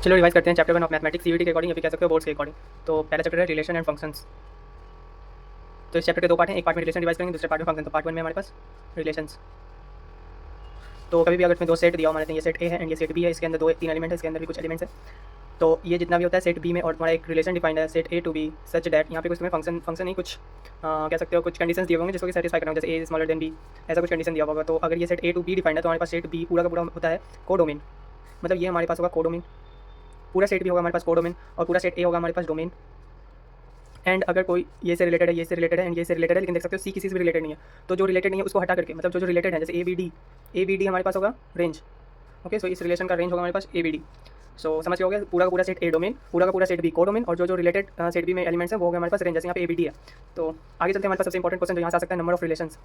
चलो रिवाइज करते हैं चैप्टर 1 ऑफ मैथमेटिक्स सीयूईटी के अकॉर्डिंग या फिर कह सकते हो बोर्ड्स के अकॉर्डिंग। तो पहला चैप्टर है रिलेशन एंड फंक्शंस। तो इस चैप्टर के दो पार्ट हैं, एक पार्ट में रिलेशन रिवाइज करेंगे, दूसरे पार्ट में फंक्शन। तो पार्ट 1 में हमारे पास रिलेशंस। तो कभी भी अगर इसमें दो सेट दिया हो, मान लेते हैं ये सेट ए है एंड ये सेट बी है, इसके अंदर दो तीन एलिमेंट है, इसके अंदर भी कुछ एलिमेंट्स है। तो ये जितना भी होता है सेट बी में और तुम्हारा एक रिलेशन डिफाइंड है set A to B such that, यहाँ पे कुछ तुम्हें फंक्शन नहीं कुछ कह सकते हो कुछ कंडीशंस दिए होंगे जिसको कि सेटिस्फाई करना हो, जैसे ए स्मॉलर देन बी, ऐसा कुछ कंडीशन दिया होगा। तो अगर ये set A to B defined है तो हमारे पास सेट बी पूरा का पूरा होता है कोडोमेन। मतलब ये हमारे पास होगा कोडोमेन, पूरा सेट भी होगा हमारे पास कोडोमेन, और पूरा सेट ए होगा हमारे पास डोमेन। एंड अगर कोई ये से रिलेटेड है, ये से रिलेटेड है एंड ये से रिलेटेड है, लेकिन देख सकते हो सी किसी से भी रिलेटेड नहीं है, तो जो रिलेटेड नहीं है उसको हटा करके, मतलब जो रिलेटेड है, जैसे ए बी डी हमारे पास होगा रेंज। ओके, सो इस रिलेशन का रेंज होगा हमारे पास ए बी डी। सो समझ के हो गया, पूरा का पूरा सेट ए डोमेन, पूरा का पूरा सेट बी को डोमेन, और जो रिलेटेड सेट बी में एलिमेंट्स हैं वो हो गया हमारे पास रेंज, जैसे यहाँ पे ए बी डी है। तो आगे चलते हैं, हमारे पास सबसे इंपॉर्टेंट क्वेश्चन जो यहाँ से आ सकता है, number of relations.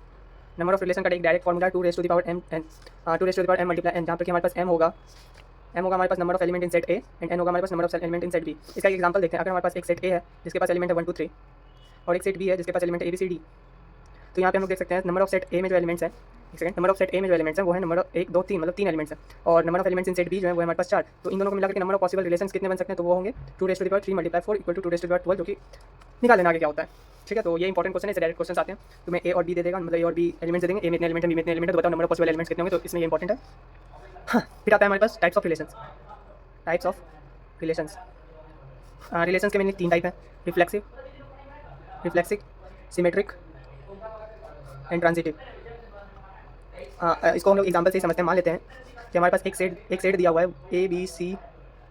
Number of relation का एक direct formula 2 raise to the power m n 2 raise to the power m multiply n, जहाँ पर कि हमारे पास m होगा हमारे पास number of element in set A and n होगा हमारे पास number of element in set B. इसका एक एग्जांपल देखते हैं। अगर हमारे पास एक सेट ए है जिसके पास एलिमेंट है 1 2 3 और एक सेट बी है जिसके पास एलिमेंट है ए बी सी डी, तो यहाँ पे हम लोग देख सकते हैं नंबर ऑफ सेट ए में जो एलिमेंट्स है, एक सेकंड, नंबर ऑफ सेट ए में जो एलिमेंट्स हैं वो है नंबर 1 2 3, मतलब 3 एलिमेंट्स हैं, और number of elements in set B जो है वो है हमारे पास 4। तो इन दोनों को मिलाकर के नंबर ऑफ पॉसिबल रिलेशंस कितने बन सकते हैं, तो वो होंगे 2 raise to the power 3 multiply 4 equal to 2 raise to the power 12, जो कि निकाल लेना आगे क्या होता है। ठीक है, तो ये इंपॉर्टेंट क्वेश्चन है, डायरेक्ट क्वेश्चन आते हैं। तुम्हें ए और बी दे देगा, मतलब ए और बी एलिमेंट्स दे देंगे, ए में इतने एलिमेंट है, बी में इतने एलिमेंट है, तो बताओ नंबर ऑफ पॉसिबल एलिमेंट्स कितने होंगे, तो इसमें ये इंपॉर्टेंट है। हाँ, फिर आता है हमारे पास types of relations. Types of relations, relations के मेनली 3 टाइप है, रिफ्लेक्सिव, सिमेट्रिक एंड ट्रांजिटिव। इसको हम लोग एग्जांपल से ही समझते हैं। मान लेते हैं कि हमारे पास एक सेट दिया हुआ है ए बी सी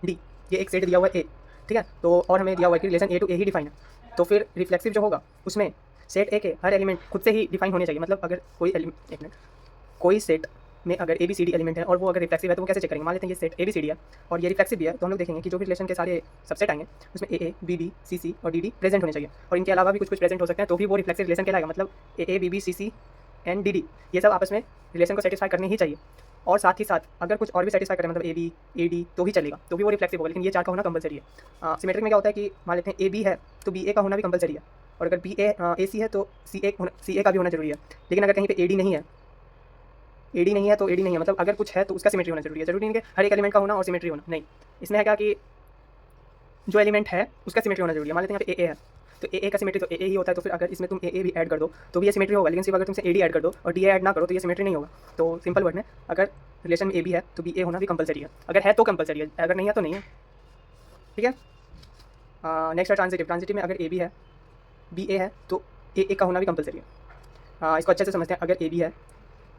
डी, ये एक सेट दिया हुआ है ए, ठीक है। तो और हमें दिया हुआ है कि रिलेशन ए टू ए ही डिफाइन है, तो फिर रिफ्लेक्सिव जो होगा उसमें सेट ए के हर एलिमेंट खुद से ही डिफाइन होने चाहिए। मतलब अगर कोई एलिमेंट, एक मिनट, कोई सेट में अगर A B C D element है और वो अगर रिफ्लेक्सिव है तो वो कैसे चेक करेंगे। मान लेते हैं ये set A B C D है और ये रिफ्लेक्सिव भी है, तो हम लोग देखेंगे कि जो भी रिलेशन के सारे सबसेट आएंगे उसमें ए बी बी सी सी और डी डी प्रेजेंट होने चाहिए, और इनके अलावा भी कुछ प्रेजेंट हो सकते हैं, तो भी वो रिफ्लेक्सिव रिलेशन कहलाएगा। मतलब A B B C C and D D ये सब आपस में रिलेशन को सेटिस्फाई करनी ही चाहिए, और साथ ही साथ अगर कुछ और भी सेटिस्फाई करें, मतलब ए बी ए डी, तो भी चलेगा, तो भी वो रिफ्लेक्सिव होगा, लेकिन ये चार का होना कंपलसरी है। सिमेट्रिक में क्या होता है कि मान लेते हैं ए बी है तो बी ए का होना भी कंपलसरी है, और अगर बी ए सी है तो सी ए का भी होना जरूरी है। लेकिन अगर कहीं पे ए डी नहीं है, तो ए डी नहीं है, मतलब अगर कुछ है तो उसका सिमेट्री होना जरूरी है। जरूरी नहीं कि हर एक एलिमेंट का होना और सिमेट्री होना, नहीं। इसमें है क्या कि जो एलिमेंट है उसका सिमेट्री होना जरूरी है। मान लेते हैं यहाँ पे ए है तो ए का सिमेट्री तो ए ही होता है, तो फिर अगर इसमें तुम ए भी ऐड कर दो तो भी ये सिमेट्री होगा, लेकिन सिर्फ अगर तुमसे ए डी ऐड कर दो और डी ऐड ना करो तो ये सिमेट्री नहीं होगा। तो सिंपल वर्ड में, अगर रिलेशन में ए बी है तो बी ए होना भी कंपलसरी है, अगर है तो कंपलसरी है, अगर नहीं है तो नहीं है। ठीक है, नेक्स्ट है ट्रांजिटिव। ट्रांजिटिव में अगर ए बी है, बी ए है, तो ए का होना भी कंपलसरी है। इसको अच्छे से समझते हैं। अगर ए बी है,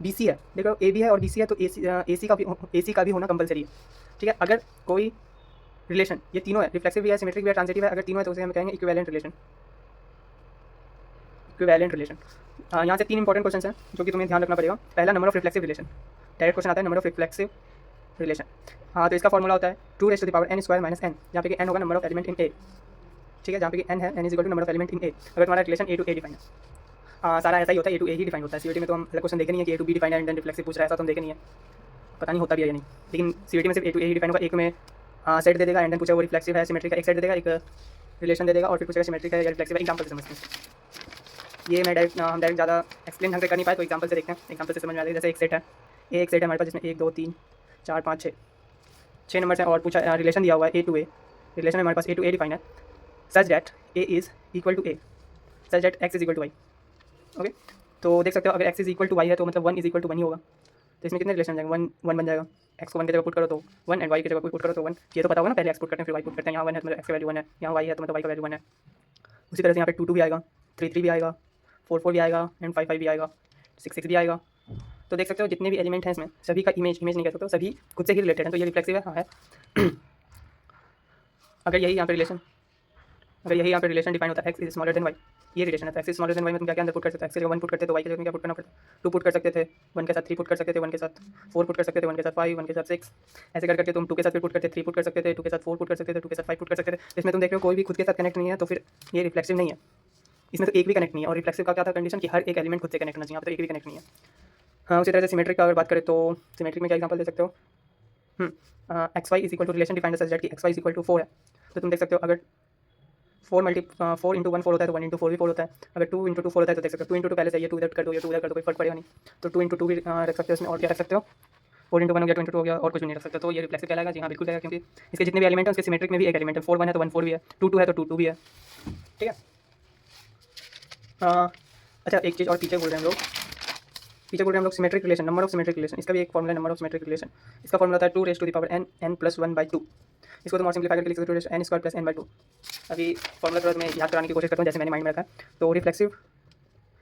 बी सी है, देखो ए बी है और बी सी है, तो ए सी का भी होना कंपलसरी है। ठीक है, अगर कोई रिलेशन ये तीनों है, रिफ्लेक्सिव भी है, सिमेट्रिक भी है, ट्रांजिटिव है, अगर तीनों है तो उसे हम कहेंगे इक्विवेलेंट रिलेशन। यहाँ से 3 इंपॉर्टेंट क्वेश्चन हैं जो कि तुम्हें ध्यान रखना पड़ेगा। पहला, number of reflexive relation. Direct question आता है, नंबर ऑफ रिफ्लेक्सिव रिलेशन। हाँ, तो इसका फॉर्मूला होता है 2 raise to the power n square minus n, जहाँ पे कि n होगा number of element in A. ठीक है, जहाँ पे कि n है, n is equal to number of element in A, अगर तुम्हारा relation A to A define है। सारा ऐसा ही होता है, ए टू ए ही डिफाइन होता है। सीयूईटी में तो हम अलग क्वेश्चन देखे नहीं है कि ए टू बी डिफाइन है एंड देन रिफ्लेक्सिव पूछ रहा है, ऐसा तो हम देखे नहीं है, पता नहीं होता भी है या नहीं। लेकिन सीयूईटी में सिर्फ ए टू ए ही डिफाइन होगा। एक में सेट दे देगा एंड देन पूछेगा वो रिफ्लेक्सिव है सिमेट्रिक है, एक सेट दे देगा, एक रिलेशन दे देगा, और फिर पूछेगा सिमेट्रिक है या रिफ्लेक्सिव है। एग्जांपल से समझते हैं। ये मैं हम डायरेक्ट ज़्यादा एक्सप्लेन ढंग से कर नहीं पाए, तो एग्जांपल से देखते हैं, एग्जांपल से समझ में आ जाएगा। जैसे एक सेट है, एक सेट है हमारे पास जिसमें 1 2 3 4 5 6 नंबर हैं, और पूछा रिलेशन दिया हुआ है ए टू ए, रिलेशन हमारे पास ए टू ए डिफाइन है such that A is equal to A, such that X is equal to Y. Okay, तो देख सकते हो अगर X is equal to Y है तो मतलब 1 इज इक्वल टू 1 ही होगा। तो इसमें कितने रिलेशन जाएंगे, 1 बन जाएगा। एक्स को 1 की जगह पुट करो तो 1 एंड वाई की जगह पुट करो तो 1। ये तो पता होगा ना, पहले एक्स पुट करते हैं फिर वाई पुट करते हैं। यहाँ 1 है तो मतलब एक्स का वैल्यू 1 है, यहाँ वाई है तो मतलब वाई का वैल्यू 1 है। उसी तरह से यहाँ पे 2 2 भी आएगा, 3 3 भी आएगा, 4 4 भी आएगा एंड 5 5 भी आएगा, 6 6 भी आएगा। तो देख सकते हो जितने भी एलिमेंट हैं इसमें सभी का इमेज नहीं कह सकते हो, सभी खुद से ही रिलेटेड हैं, तो ये रिफ्लेक्सिव है। हाँ है। अगर यही यहाँ पे रिलेशन डिफाइन होता है X is smaller than Y, ये रिलेशन है, तो X is smaller than Y में तुम क्या क्या अंदर पुट कर सकते हो। एक्स की जगह 1 पुट करते तो वाई की जगह क्या पुट करना पड़ता, 2 पुट कर सकते थे, 1 के साथ 3 पुट कर सकते थे, 1 के साथ 4 पुट कर सकते थे, 1 के साथ 5, 1 के साथ 6, ऐसे कर करके तुम 2 के साथ फिर पुट करते, 3 पुट कर सकते थे, 2 के साथ 4 पुट कर सकते थे, 2 के साथ 5 पुट कर सकते थे। इसमें तुम देख रहे हो कोई भी खुद के साथ कनेक्ट नहीं है, तो फिर ये रिफ्लेक्सिव नहीं है। इसमें तो एक भी कनेक्ट नहीं है, और रिफ्लेक्सिव का क्या था कंडीशन कि हर एक एलिमेंट खुद से कनेक्ट होना चाहिए, यहाँ पर एक भी कनेक्ट नहीं है। हाँ, उसी तरह से सिमेट्रिक का अगर बात करें तो सिमेट्रिक में क्या एग्जांपल दे सकते हो, x y is equal to relation defined such that कि x y is equal to 4 है, तो तुम देख सकते हो अगर 4 इंटू 1 4 होता है तो 1 इंटू 4 भी 4 होता है। अगर 2 इंटू 2 4 होता है तो देख सकते हो 2 इंटू 2 पहले से ये 2 इधर कर दो, ये 2 इधर कर दो, कोई फर्क पड़ेगा नहीं। तो 2 इंटू 2 भी रख सकते हो इसमें, और क्या रख सकते हो 4 इंटू 1 हो गया, 2 इंटू 2 हो गया, और कुछ भी नहीं रख सकते, तो ये रिफ्लेक्सिव कहलाएगा। जी हाँ, बिल्कुल जाएगा, क्योंकि इसके जितने भी एलिमेंट हैं उसके सिमेट्रिक में भी एक एलिमेंट है। 4 1 है तो 1 4 भी है, 2 2 है तो 2 2 भी है। ठीक है। अच्छा, एक चीज़ और पीछे बोल रहे हैं हम लोग, पीछे बोल रहे हैं हम लोग symmetric relation, number of symmetric relation. इसका भी एक फॉर्मूला है, नंबर ऑफ सिमेट्रिक रिलेशन। इसका फॉर्मूला था 2 raise to the power n n plus 1/2। इसको तुम और सिंप्लीफाई करके लिख सकते हो 2 rays n square plus n/2। अभी फॉर्मूला थोड़ा मैं याद कराने की कोशिश करता हूँ, जैसे मैंने माइंड में रखा है। तो रिफ्लेक्सिव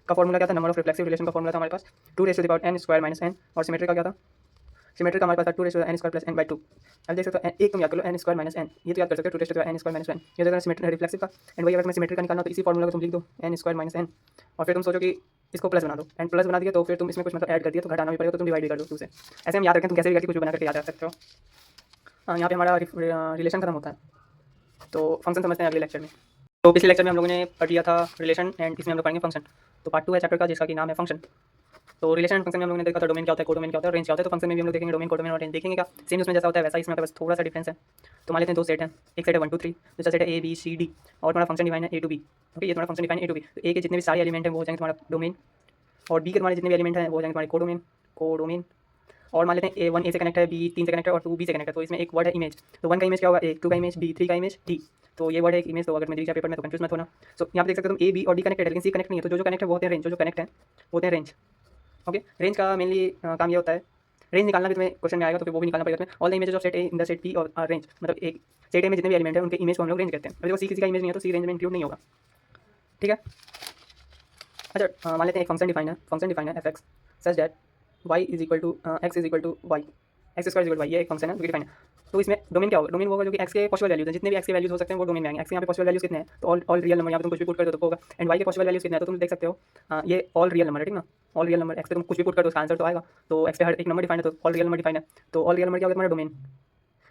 का फॉर्मूला क्या था, नंबर ऑफ रिफ्लेक्सिव रिलेशन का फॉर्मूला था हमारे पास 2 raise to the power n square minus n, और सिमेट्रिक का क्या था, सिमेट्रिक का हमारे पास था 2 raise to the n square plus n/2। अब देख सकते हो एक तुम याद कर लो n स्क्वायर माइनस n, ये तो याद कर सकते हो 2 raise to the n square minus 1। ये तो सिमेट्रिक रिफ्लेक्सिव का। एंड वही अगर तुम्हें सिमेट्रिक का निकालना तो इसी फॉर्मूला को तुम लिख दो n स्क्वायर माइनस n, और फिर तुम सोचो कि इसको प्लस बना दो, एंड प्लस बना दिया तो फिर तुम इसमें कुछ मतलब ऐड कर दिया तो घटाना भी पड़ेगा, तो तुम डिवाइड भी कर दो 2 से। ऐसे हम याद रखें, तुम कैसे भी करके कुछ भी बना करके याद रख सकते हो। यहाँ पे हमारा रिलेशन खत्म होता है, तो फंक्शन समझते हैं अगले लेक्चर में। तो पिछले लेक्चर में हम लोगों ने पढ़ लिया था रिलेशन, एंड इसमें हम लोग पढ़ेंगे फंक्शन। तो पार्ट 2 है चैप्टर का, जिसका कि नाम है फंक्शन। तो रिलेशन एंड फंक्शन में हम लोगों ने देखा था डोमेन क्या होता है, कोडोमेन क्या होता है, रेंज क्या होता है। तो फंक्शन में भी हम लोग देखेंगे डोमेन, कोडोमेन और रेंज देखेंगे। क्या सेम उसमें जैसा होता है वैसा इसमें बस थोड़ा सा डिफरेंस है। तो मान लेते हैं 2 सेट हैं, एक सेट है 1 2 3, दूसरा सेट है A B C D, और तुम्हारा फंक्शन डिफाइन है A to B। ओके, ये तुम्हारा फंक्शन डिफाइन है A to B। तो A के जितने भी सारे एलिमेंट हैं वो हो जाएंगे तुम्हारा डोमेन, और B के तुम्हारे जितने भी एलिमेंट हैं वो हो जाएंगे तुम्हारे कोडोमेन। और मान लेते हैं A1 A से कनेक्ट है, B 3 से कनेक्ट है, और 2 B से कनेक्ट है। तो इसमें एक वर्ड है इमेज। तो 1 का इमेज क्या होगा, A, 2 का इमेज B, 3 का इमेज D। तो ये वर्ड है एक इमेज। तो अगर मैं पेपर में तो कंफ्यूज मत होना। सो यहाँ पे देख सकते हो तुम A B और D कनेक्टेड है, लेकिन C कनेक्ट नहीं है। तो जो कनेक्ट है वो होते हैं रेंज, जो कनेक्ट है वो होते हैं रेंज। ओके, रेंज का मेनली काम ये होता है, रेंज निकालना भी तुम्हें क्वेश्चन में आएगा, तो फिर वो भी निकालना पड़ेगा तुम्हें। All the images of set A in the set P और रेंज, मतलब एक सेट ए में जितने भी एलिमेंट है उनके इमेज को हम लोग रेंज कहते हैं। अगर देखो सी किसी का इमेज नहीं है तो सी रेंज में इंक्लूड नहीं होगा। ठीक है। अच्छा, मान लेते हैं एक फंक्शन डिफाइन है, फंक्शन डिफाइन है f(x) such that y is equal to x is equal to y, x square is equal to y। ये एक फंक्शन है जो डिफाइन है। तो इसमें डोमेन क्या होगा, डोमेन वो होगा जो कि x के पॉसिबल वैल्यूज हैं, जितने भी x के वैल्यूज हो सकते हैं वो डोमेन में आएंगे। x के यहाँ पे पॉसिबल वैल्यूज कितने हैं, तो ऑल रियल नंबर, यहाँ पे तुम कुछ भी पुट कर दो तो होगा। एंड y के पॉसिबल वैल्यूज कितने हैं, तो तुम देख सकते हो ये ऑल रियल नंबर है, ठीक ना। ऑल रियल नंबर x पे तुम कुछ भी पुट कर दो उसका आंसर तो आएगा। तो x पे हर एक नंबर डिफाइन है, तो ऑल रियल नंबर डिफाइन है। तो ऑल रियल नंबर क्या होगा तुम्हारा डोमेन।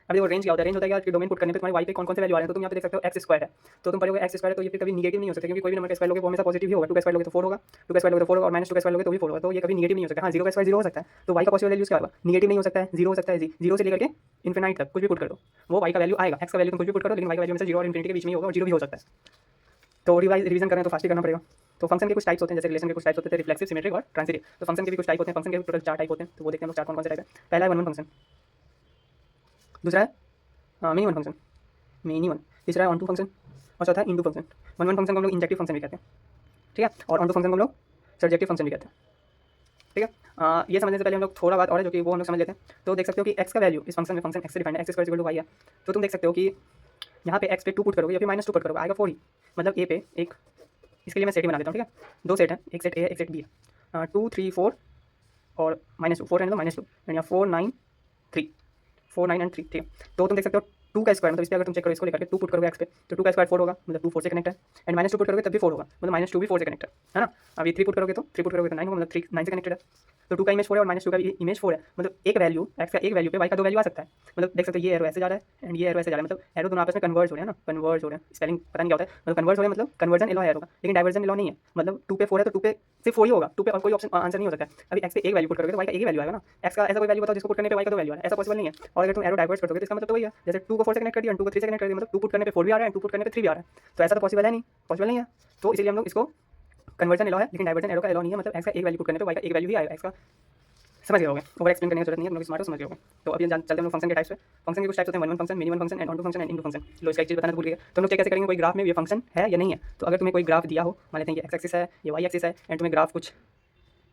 अब देखो रेंज क्या होता है, रेंज होता है कि डोमेन पुट करने पे तुम्हारे y पे कौन कौन से वैल्यू आ रहे हैं। तो तुम यहाँ पे देख सकते हो x स्क्वायर है, तो तुम पढ़ोगे x स्क्वायर है, तो ये फिर कभी निगेटिव नहीं हो सकता, क्योंकि कोई भी नंबर का स्क्वायर लोगे वो हमेशा पॉजिटिव ही होगा। 2 का स्क्वायर लोगे तो 4 होगा, 2 का स्क्वायर लोगे तो 4 होगा, और -2 का स्क्वायर लोगे तो भी 4 होगा। तो ये कभी निगेटिव नहीं हो सकता। हाँ, 0 का स्क्वायर 0 हो सकता है, तो y का पॉसिबल वैल्यूज क्या होगा, निगेटिव नहीं हो सकता है, 0 हो सकता है। 0 से लेकर के इन्फिनाइट तक कुछ भी पुट कर दो वो y का वैल्यू आएगा। x का वैल्यू तुम कुछ भी पुट करो, लेकिन y का वैल्यू हमेशा 0 और इन्फिनिटी के बीच में ही होगा, और 0 भी हो सकता है। तो रिवीजन करें तो फास्ट ही करना पड़ेगा। तो फंक्शन के कुछ टाइप्स होते हैं, जैसे रिलेशन के कुछ टाइप्स होते हैं, रिफ्लेक्सिव, सिमेट्रिक और ट्रांजिटिव। तो फंक्शन के भी कुछ टाइप होते हैं, फंक्शन के भी टोटल 4 टाइप होते हैं। तो वो देखते हैं हम लोग 4 कौन कौन से टाइप है। पहला है वन वन फंक्शन, दूसरा है mini one function, many one, तीसरा है ऑन टू फंक्शन, और चौथा है into function. One one function को हम लोग इंजेक्टिव फंक्शन भी कहते हैं, ठीक है, और ऑन टू फंक्शन को हम लोग सब्जेक्टिव फंक्शन भी कहते हैं। ठीक है। ये समझने से पहले हम लोग थोड़ा बात और है जो कि वो हम लोग समझ लेते हैं। तो देख सकते हो कि x का वैल्यू इस फंक्शन में, फंक्शन x से डिफाइंड है, x square equal to y है। तो तुम देख सकते हो कि यहाँ पे x पे 2 पुट करोगे या फिर -2 पुट करोगे, आएगा 4 ही। मतलब a पे एक, इसके लिए मैं सेट ही बना देता हूँ, ठीक है। 2 सेट है, एक सेट a है, एक सेट b है। 2 3 4 और -2, 4 रहने दो, -2, एंड यहाँ 4 9 3, 4 9 एंड 3, ठीक है। तो तुम देख सकते हो 2 का स्क्वायर, मतलब इस पर अगर तुम चेक करो, इसको लेकर के 2 पुट करोगे x पे, तो 2 का स्क्वायर 4 होगा, मतलब 2 4 से कनेक्ट है। एंड -2 पुट करोगे तब भी 4 होगा, मतलब -2 भी 4 से कनेक्ट है ना। अभी 3 पुट करोगे तो 9 होगा, मतलब 3 9 से कनेक्टेड है। तो 2 का इमेज 4 है और -2 का इमेज 4 है, मतलब एक वैल्यू x का एक वैल्यू पे y का 2 वैल्यू आ सकता है। मतलब देख सकते हो ये एरो ऐसे जा रहा है एंड ये एरो ऐसे जा रहा है, मतलब एरो दोनों आपस में कन्वर्ज हो रहे हैं ना, कन्वर्ज हो रहे हैं। स्पेलिंग पता नहीं क्या होता है, मतलब कन्वर्ज हो रहे हैं, मतलब कन्वर्जन एलो है एरो का, लेकिन डाइवर्जन एलो नहीं है। मतलब 2 पे 4 है तो 2 पे सिर्फ 4 ही होगा, 2 पे और कोई ऑप्शन आंसर नहीं हो सकता है। अभी x पे एक वैल्यू पुट करोगे तो y का एक ही वैल्यू आएगा ना। x का ऐसा कोई वैल्यू बताओ जिसको पुट करने पे y का 2 वैल्यू आ रहा है, ऐसा पॉसिबल नहीं है। और अगर तुम एरो डाइवर्ट कर दोगे तो इसका मतलब तो वही है, जैसे 2 को 4 से कनेक्ट कर दिया, 2 को 3 से कनेक्ट कर दिया, मतलब 2 पुट करने पे 4 भी आ रहा है, 2 पुट करने पे 3 भी आ रहा है। तो ऐसा तो पॉसिबल है नहीं, पॉसिबल नहीं है। तो इसीलिए हम लोग इसको कन्वर्जन एलो है, लेकिन डाइवर्जन एरो का एलो नहीं है। मतलब x का एक वैल्यू पुट करने पे y का एक वैल्यू ही आएगा। x का समझ गए होगे, ओवर एक्सप्लेन करने की जरूरत नहीं है, तुम लोग स्मार्ट हो, समझ गए होगे। तो अभी चलते हैं हम लोग फंक्शन के टाइप्स पे। फंक्शन के कुछ टाइप्स होते हैं, one one function, many one function, and onto function, and into function. लो, इसका एक चीज बताना भूल गए। तो हम लोग कैसे करेंगे, कोई ग्राफ में ये फंक्शन है या नहीं है। तो अगर तुम्हें कोई ग्राफ दिया हो, मान लेते हैं ये x एक्सिस है, ये y एक्सिस है, एंड तुम्हें ग्राफ कुछ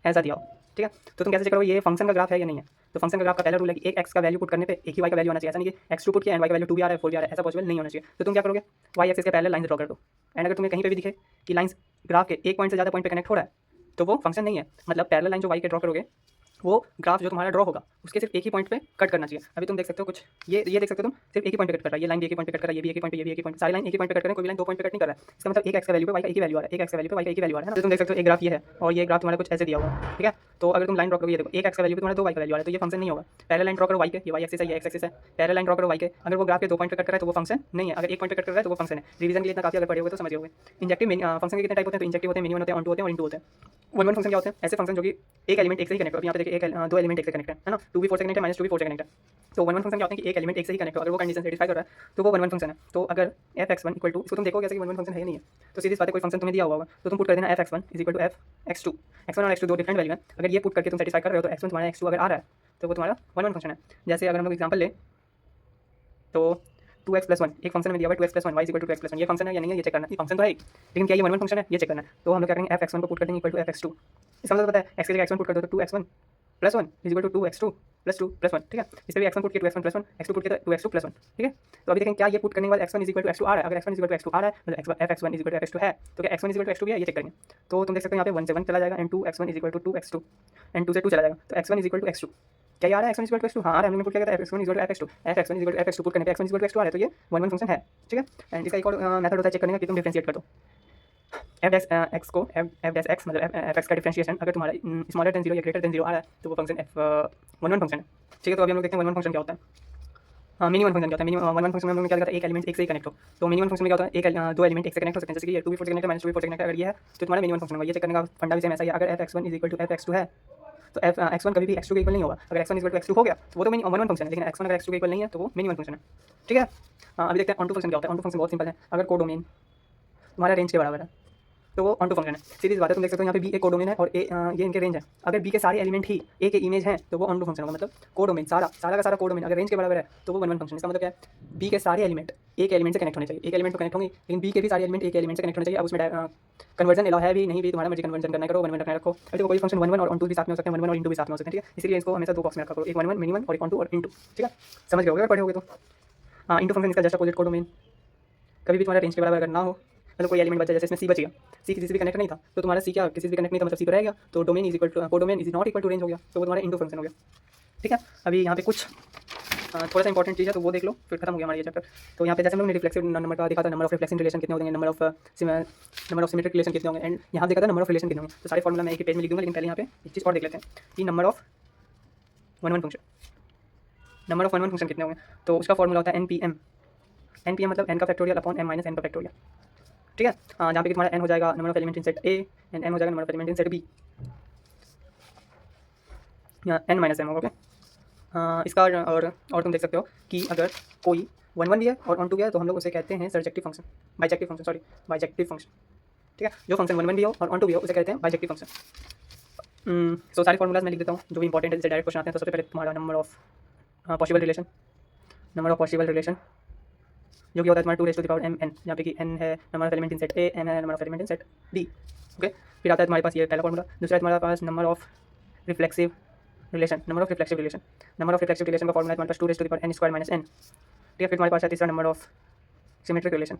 ऐसा दिया हो, ठीक है, तो तुम कैसे चेक करोगे ये फंक्शन का ग्राफ है या नहीं है। तो फंक्शन का ग्राफ का पहला रूल है कि एक x का वैल्यू पुट करने पे एक ही y का वैल्यू आना चाहिए। ऐसा नहीं कि x2 पुट किया एंड y का वैल्यू 2 भी आ रहा है, 4 भी आ रहा है, ऐसा पॉसिबल नहीं होना चाहिए। तो तुम क्या करोगे, y एक्सिस के पैरेलल लाइन ड्रॉ कर दो। एंड अगर तुम्हें कहीं पे भी दिखे कि लाइंस ग्राफ के एक पॉइंट से ज़्यादा पॉइंट पे कनेक्ट हो रहा है, तो वो फंक्शन नहीं है। मतलब पैरेलल लाइन जो y के ड्रॉ करोगे, वो ग्राफ जो तुम्हारा ड्रॉ होगा उसके सिर्फ एक ही पॉइंट पे कट करना चाहिए। अभी तुम देख सकते हो कुछ ये देख सकते हो तुम, सिर्फ एक ही पॉइंट पे कट कर रहा है, ये लाइन भी एक ही पॉइंट पे कट कर रहा है, ये भी एक ही पॉइंट पे, ये भी एक ही पॉइंट, सारी लाइन एक ही पॉइंट पे कट कर रहे हैं, कोई भी लाइन 2 पॉइंट पे कट नहीं कर रहा है। इसका मतलब एक x का वैल्यू पे y का एक ही वैल्यू आ रहा है, एक x का वैल्यू पे y का एक ही वैल्यू आ रहा है ना। तो तुम देख सकते हो एक ग्राफ ये है और ये ग्राफ तुम्हारा कुछ ऐसे दिया हुआ है, ठीक है। तो अगर तुम लाइन ड्रॉ करोगे, ये देखो एक x का वैल्यू पे तुम्हारा 2 y का वैल्यू आ रहा है, तो ये फंक्शन नहीं होगा। पैरेलल लाइन ड्रॉ करो y के, ये y एक्सिस है, ये x एक्सिस है, पैरेलल लाइन ड्रॉ करो y के, अगर वो ग्राफ के 2 पॉइंट पे कट कर रहा है तो वो फंक्शन नहीं है, अगर एक पॉइंट पे कट कर रहा है तो वो फंक्शन है। रिवीजन के लिए इतना काफी, अगर पढ़े होगे तो समझ होगे। इंजेक्टिव फंक्शन के कितने टाइप होते हैं, तो इंजेक्टिव होते हैं, मिनी वन होते हैं, ऑन टू होते हैं और इनटू होते हैं। वन वन फंक्शन क्या होते हैं, ऐसे फंक्शन जो कि एक एलिमेंट एक से ही कनेक्ट हो। यहाँ पे देखिए कि दो एलिमेंट एक से कनेक्ट है ना, 2 भी 4 से कनेक्ट है, माइनस 2 भी 4 से कनेक्ट है। तो 1 1 फंक्शन क्या होते हैं कि एक एलिमेंट एक से ही कनेक्ट हो, अगर वो कंडीशन सेटिस्फाई कर रहा है तो वो 1 1 फंक्शन है। तो अगर f(x1) इक्वल टू, इसको तुम देखो कैसे कि 1 1 फंक्शन है या नहीं है, तो सीधी सी बात है कोई फंक्शन तुम्हें दिया हुआ होगा तो तुम पुट कर देना f(x1) is equal to f(x2). x1 और x2 दो डिफरेंट वैल्यू है, अगर ये पुट करके तुम सेटिस्फाई कर रहे हो तो x1 तुम्हारा x2 अगर आ रहा है तो वो तुम्हारा 1 1 फंक्शन है। जैसे अगर हम लोग एग्जांपल ले तो 2x + 1 एक फंक्शन में दिया हुआ है 2x + 1 y equal to 2x + 1, ये फंक्शन है या नहीं है ये चेक करना है। ये फंक्शन तो है ही, लेकिन क्या ये 1 1 फंक्शन है ये चेक करना है। तो हम लोग क्या करेंगे f(x1) को पुट कर देंगे इक्वल टू f(x2). इसका मतलब पता है x की जगह x1 पुट कर दो तो 2x1 + 1 is equal to 2x2 + 2 + 1, ठीक है। इस पे भी x1 पुट किया 2x1 + 1, x2 पुट किया 2x2 + 1, ठीक है। तो अभी देखें क्या ये पुट करने के बाद x1 = x2 आ रहा है, अगर x1 = x2 आ रहा है मतलब f(x1) = f(x2) है तो क्या x1 = x2 भी है ये चेक करेंगे। तो तुम देख सकते हो यहाँ पे 1 से 1 चला जाएगा एंड 2x1 = 2x2 एंड 2 से 2 चला जाएगा तो x1 = x2। क्या ये आ रहा है x1 = x2? हाँ आ रहा है, हमने पुट किया था f(x1 = f(x2), f(x1 = f(x2) put करने पे x1 = x2 आ रहा है तो ये 1 1 फंक्शन है, ठीक है। एंड इसका एक और मेथड होता है चेक करने का कि तुम डिफरेंशिएट कर दो f(x) को f(x) मतलब f(x) का डिफरेंशिएशन अगर तुम्हारा स्मॉलर देन 0 या ग्रेटर देन 0 आ रहा है तो वो फंक्शन f(1 1) फंक्शन है, ठीक है। तो अभी हम लोग देखते हैं 1 1 फंक्शन क्या होता है। मिनी 1 फंक्शन क्या होता है, मिनी 1 1 फंक्शन में हम लोग क्या करता है एक एलिमेंट एक से ही कनेक्ट हो। तो मिनी 1 फंक्शन में क्या होता है एक दो एलिमेंट एक से कनेक्ट हो सकते हैं, जैसे कि ये 2 भी 4 से कनेक्ट है, माइनस 2 भी 4 से कनेक्ट है, अगर ये है तो तुम्हारा मिनी 1 फंक्शन होगा। ये चेक करने का फंडा भी सेम ऐसा ही है, अगर f(x1 = f(x2) है तो x1 कभी भी x2 के इक्वल नहीं होगा। अगर x1 = x2 हो गया तो वो तो मिनी 1 1 फंक्शन है, लेकिन x1 अगर x2 के इक्वल नहीं है तो वो मिनी 1 फंक्शन है, ठीक है। अभी देखते हैं ऑन टू फंक्शन क्या होता है। ऑन टू फंक्शन बहुत सिंपल है, अगर कोडोमेन तुम्हारा रेंज के बराबर है तो वो ऑन टू फंक्शन है। सीधी सी बात है, तुम देख सकते हो यहाँ पे बी एक कोडोमेन है और ये इनके रेंज है। अगर बी के सारे एलिमेंट ही ए के इमेज हैं तो वो ऑन टू फंक्शन होगा, मतलब कोडोमेन सारा का सारा कोडोमेन अगर रेंज के बराबर है तो वो 1 1 फंक्शन। इसका मतलब क्या है बी के सारे एलिमेंट एक एलिमेंट से कनेक्ट होने चाहिए, एक एलिमेंट तो कनेक्ट होंगे लेकिन बी के भी सारे एलिमेंट एक एलिमेंट से कनेक्ट होने चाहिए। अब उसमें कन्वर्जन अलाउ है भी नहीं भी, तुम्हारा मर्जी कन्वर्जन करना करो, 1 1 रखना रखो। अभी देखो कोई फंक्शन 1 1 और ऑन टू भी साथ में हो सकते हैं, 1 1 और इनटू भी साथ में हो सकते हैं, ठीक है। इसलिए इसको हमेशा दो बॉक्स में रखा करो, एक 1 1 मिनी 1 और एक ऑन टू और इनटू, ठीक है। समझ गए होगे अगर पढ़े होगे तो। हाँ इनटू फंक्शन इसका जस्ट अपोजिट कोडोमेन, कभी भी तुम्हारा रेंज के बराबर अगर ना हो मतलब कोई एलिमेंट बचा, जैसे इसमें सी बच गया, सी किसी भी कनेक्ट नहीं था तो तुम्हारा सी क्या किसी भी कनेक्ट नहीं था मतलब सी तो रह गया, तो domain is equal to codomain is not equal to range हो गया, तो वो तुम्हारा इनटू फंक्शन हो गया, ठीक है। अभी यहाँ पे कुछ थोड़ा सा इंपॉर्टेंट चीज़ है तो वो देख लो फिर खत्म हो गया हमारा ये चैप्टर। तो यहाँ पे जैसे हम लोग ने रिफ्लेक्सिव नंबर का देखा था, नंबर ऑफ रिफ्लेक्शन रिलेशन कितने होंगे, नंबर ऑफ सिमेट्रिक रिलेशन कितने होंगे, एंड यहाँ देखा था नंबर ऑफ रिलेशन कितने होंगे। तो सारे फॉर्मूला मैं एक ही पेज में लिख दूँगा, लेकिन पहले यहाँ पे एक चीज़ और देख लेते हैं कि number of 1 1 function, number of 1 1 function कितने होंगे। तो उसका फॉर्मूला होता है NPM, NPM मतलब n का factorial upon m minus n का फैक्टोरियल, ठीक है। जहाँ पे कि तुम्हारा n हो जाएगा number of element in set A and m हो जाएगा number of element in set B, n minus m होगा, ओके। इसका और तुम देख सकते हो कि अगर कोई 1 1 भी है और ऑन टू भी है तो हम लोग उसे कहते हैं surjective function, bijective function, sorry bijective function, ठीक है। जो फंक्शन 1 1 भी हो और ऑन टू भी हो उसे कहते हैं बाइजेक्टिव फंक्शन। सो सारे फॉर्मूलाज मैं लिख देता हूँ जो भी इंपॉर्टेंट है, जैसे डायरेक्ट क्वेश्चन आते हैं। तो सबसे पहले तुम्हारा number of possible relation, number of possible relation जो कि होता है तुम्हारा 2m n, जहाँ पे कि n है number of element in set A, m है number of element in set D, okay. फिर आता है तुम्हारे पास ये पहला फॉर्मूला। दूसरा है तुम्हारे पास number of reflexive relation, number of reflexive relation, number of reflexive relation का फॉर्मूला है तुम्हारे पास 2n² - n, ठीक है। फिर तुम्हारे पास है तीसरा number of symmetric relation,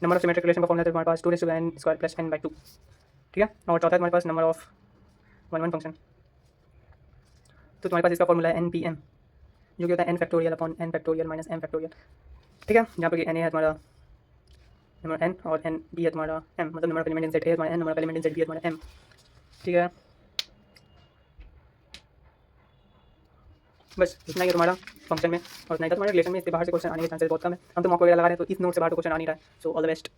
number of symmetric relation का फॉर्मूला है तुम्हारे पास 2n² + n/2, ठीक है। और चौथा है तुम्हारे पास नंबर ऑफ 1 1 फंक्शन, तो तुम्हारे पास इसका फॉर्मूला है NPM जो कि होता है n factorial upon n factorial minus m factorial, ठीक है। जहाँ पर कि n है तुम्हारा नंबर n और n b है तुम्हारा m, मतलब number of element in set A है तुम्हारा n, number of element in set B है तुम्हारा m, ठीक है। बस इतना ही है तुम्हारा फंक्शन में और इतना ही था तुम्हारे रिलेशन में। इसके बाहर से क्वेश्चन आने के चांसेस बहुत कम है, हम तो मॉक वगैरह लगा रहे हैं तो इस नोट से बाहर तो क्वेश्चन आ नहीं रहा है। So all the best.